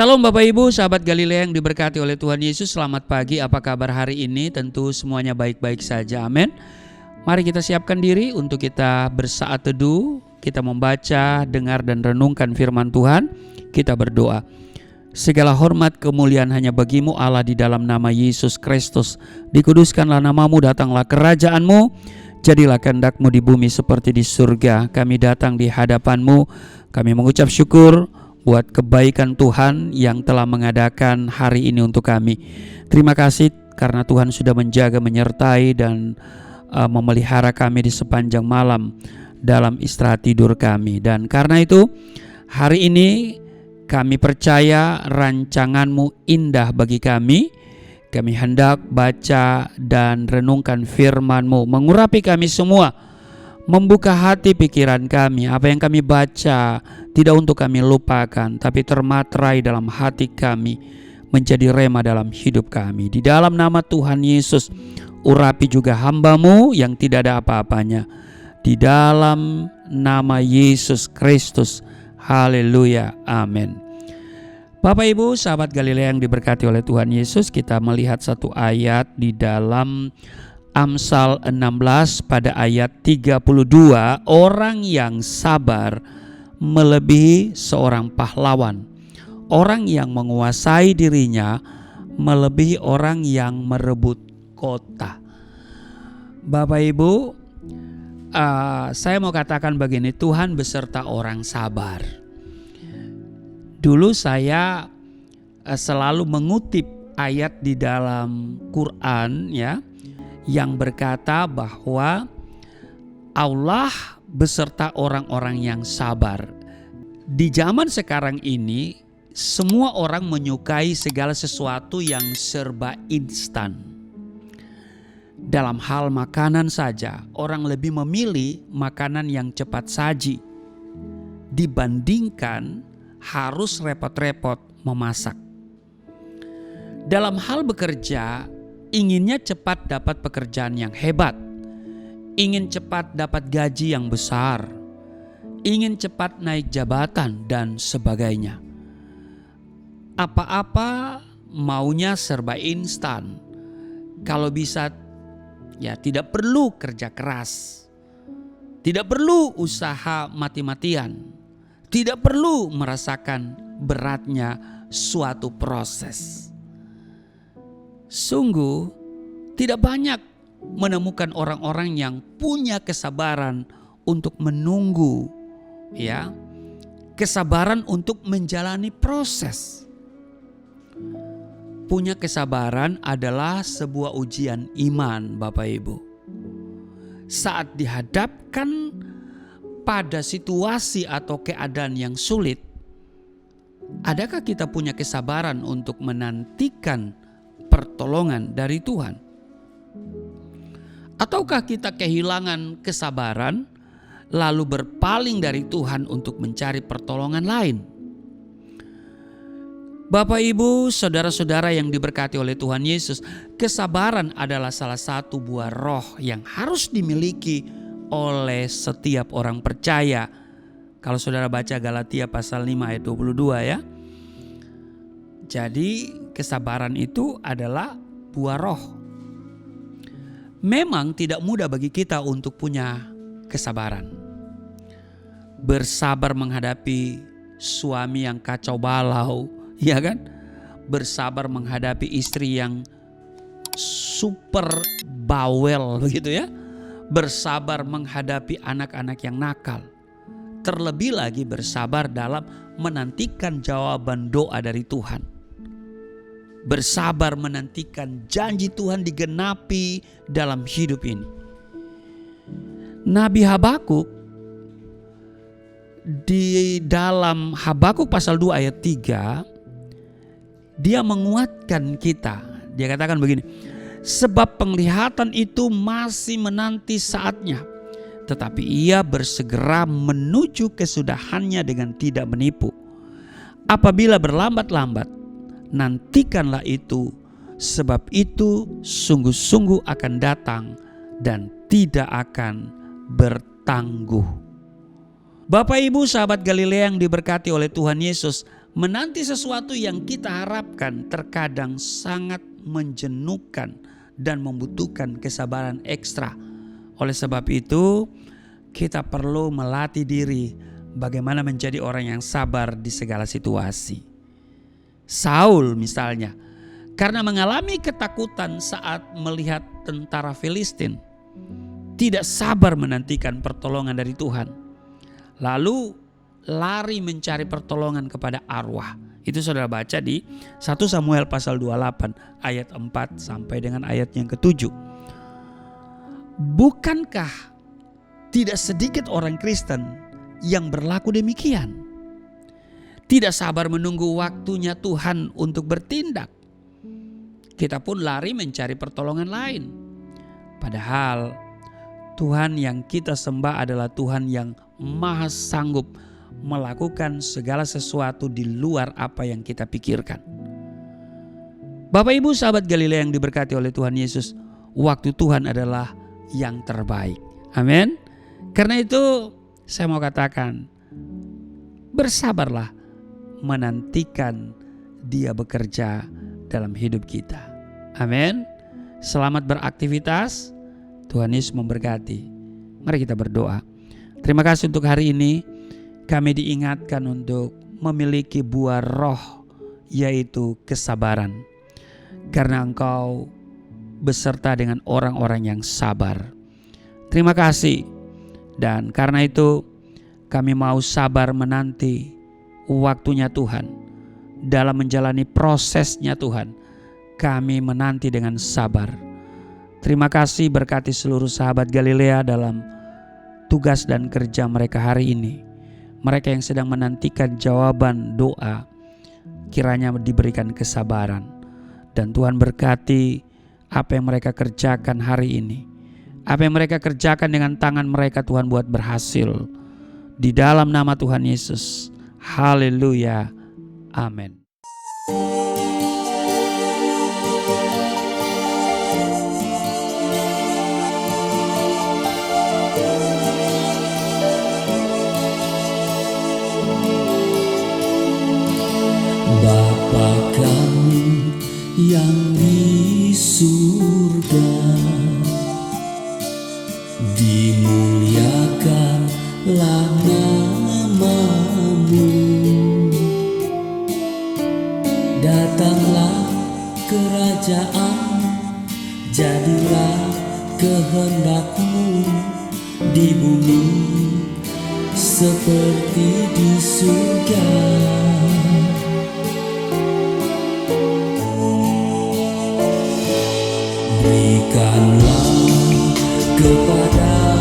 Shalom Bapak Ibu, sahabat Galilea yang diberkati oleh Tuhan Yesus. Selamat pagi, apa kabar hari ini? Tentu semuanya baik-baik saja, amin. Mari kita siapkan diri untuk kita bersaat teduh. Kita membaca, dengar dan renungkan firman Tuhan. Kita berdoa. Segala hormat kemuliaan hanya bagimu Allah, di dalam nama Yesus Kristus. Dikuduskanlah namamu, datanglah kerajaanmu. Jadilah kehendakmu di bumi seperti di surga. Kami datang di hadapanmu. Kami mengucap syukur buat kebaikan Tuhan yang telah mengadakan hari ini untuk kami. Terima kasih karena Tuhan sudah menjaga, menyertai dan memelihara kami di sepanjang malam dalam istirahat tidur kami. Dan karena itu hari ini kami percaya rancangan-Mu indah bagi kami. Kami hendak baca dan renungkan firman-Mu, mengurapi kami semua, membuka hati pikiran kami. Apa yang kami baca tidak untuk kami lupakan, tapi termaterai dalam hati kami, menjadi rema dalam hidup kami. Di dalam nama Tuhan Yesus, urapi juga hamba-Mu yang tidak ada apa-apanya. Di dalam nama Yesus Kristus, haleluya, amin. Bapak Ibu, sahabat Galilea yang diberkati oleh Tuhan Yesus, kita melihat satu ayat di dalam Amsal 16 pada ayat 32. Orang yang sabar melebihi seorang pahlawan. Orang yang menguasai dirinya melebihi orang yang merebut kota. Bapak Ibu, saya mau katakan begini, Tuhan beserta orang sabar. Dulu saya selalu mengutip ayat di dalam Quran ya, yang berkata bahwa Allah beserta orang-orang yang sabar. Di zaman sekarang ini, semua orang menyukai segala sesuatu yang serba instan. Dalam hal makanan saja, orang lebih memilih makanan yang cepat saji dibandingkan harus repot-repot memasak. Dalam hal bekerja, inginnya cepat dapat pekerjaan yang hebat, ingin cepat dapat gaji yang besar, ingin cepat naik jabatan dan sebagainya. Apa-apa maunya serba instan. Kalau bisa ya tidak perlu kerja keras, tidak perlu usaha mati-matian, tidak perlu merasakan beratnya suatu proses. Sungguh tidak banyak menemukan orang-orang yang punya kesabaran untuk menunggu, ya, kesabaran untuk menjalani proses. Punya kesabaran adalah sebuah ujian iman, Bapak Ibu. Saat dihadapkan pada situasi atau keadaan yang sulit, adakah kita punya kesabaran untuk menantikan pertolongan dari Tuhan? Ataukah kita kehilangan kesabaran lalu berpaling dari Tuhan untuk mencari pertolongan lain? Bapak Ibu, saudara-saudara yang diberkati oleh Tuhan Yesus, kesabaran adalah salah satu buah roh yang harus dimiliki oleh setiap orang percaya. Kalau saudara baca Galatia pasal 5 ayat 22 ya. Jadi kesabaran itu adalah buah roh. Memang tidak mudah bagi kita untuk punya kesabaran. Bersabar menghadapi suami yang kacau balau, ya kan? Bersabar menghadapi istri yang super bawel begitu ya. Bersabar menghadapi anak-anak yang nakal. Terlebih lagi bersabar dalam menantikan jawaban doa dari Tuhan. Bersabar menantikan janji Tuhan digenapi dalam hidup ini. Nabi Habakuk di dalam Habakuk pasal 2 ayat 3, dia menguatkan kita. Dia katakan begini, sebab penglihatan itu masih menanti saatnya, tetapi ia bersegera menuju kesudahannya dengan tidak menipu. Apabila berlambat-lambat, nantikanlah itu, sebab itu sungguh-sungguh akan datang dan tidak akan bertangguh. Bapak Ibu sahabat Galilea yang diberkati oleh Tuhan Yesus, Menanti sesuatu yang kita harapkan terkadang sangat menjenuhkan dan membutuhkan kesabaran ekstra. Oleh sebab itu, kita perlu melatih diri bagaimana menjadi orang yang sabar di segala situasi. Saul misalnya, karena mengalami ketakutan saat melihat tentara Filistin, tidak sabar menantikan pertolongan dari Tuhan. Lalu lari mencari pertolongan kepada arwah. Itu saudara baca di 1 Samuel pasal 28 ayat 4 sampai dengan ayat yang ke-7. Bukankah tidak sedikit orang Kristen yang berlaku demikian? Tidak sabar menunggu waktunya Tuhan untuk bertindak. Kita pun lari mencari pertolongan lain. Padahal Tuhan yang kita sembah adalah Tuhan yang maha sanggup melakukan segala sesuatu di luar apa yang kita pikirkan. Bapak Ibu sahabat Galilea yang diberkati oleh Tuhan Yesus, waktu Tuhan adalah yang terbaik. Amin. Karena itu saya mau katakan, bersabarlah menantikan Dia bekerja dalam hidup kita. Amin. Selamat beraktivitas. Tuhan Yesus memberkati. Mari kita berdoa. Terima kasih untuk hari ini. Kami diingatkan untuk memiliki buah roh, yaitu kesabaran. Karena Engkau beserta dengan orang-orang yang sabar. Terima kasih. Dan karena itu kami mau sabar menanti waktunya Tuhan. Dalam menjalani prosesnya Tuhan, kami menanti dengan sabar. Terima kasih, berkati seluruh sahabat Galilea dalam tugas dan kerja mereka hari ini. Mereka yang sedang menantikan jawaban doa, kiranya diberikan kesabaran. Dan Tuhan berkati apa yang mereka kerjakan hari ini. Apa yang mereka kerjakan dengan tangan mereka, Tuhan buat berhasil. Di dalam nama Tuhan Yesus. Haleluya. Amin. Bapa kami yang di surga, dimuliakanlah nama-Mu. Datanglah kerajaan, jadilah kehendak-Mu di bumi seperti di surga. Berikanlah kepada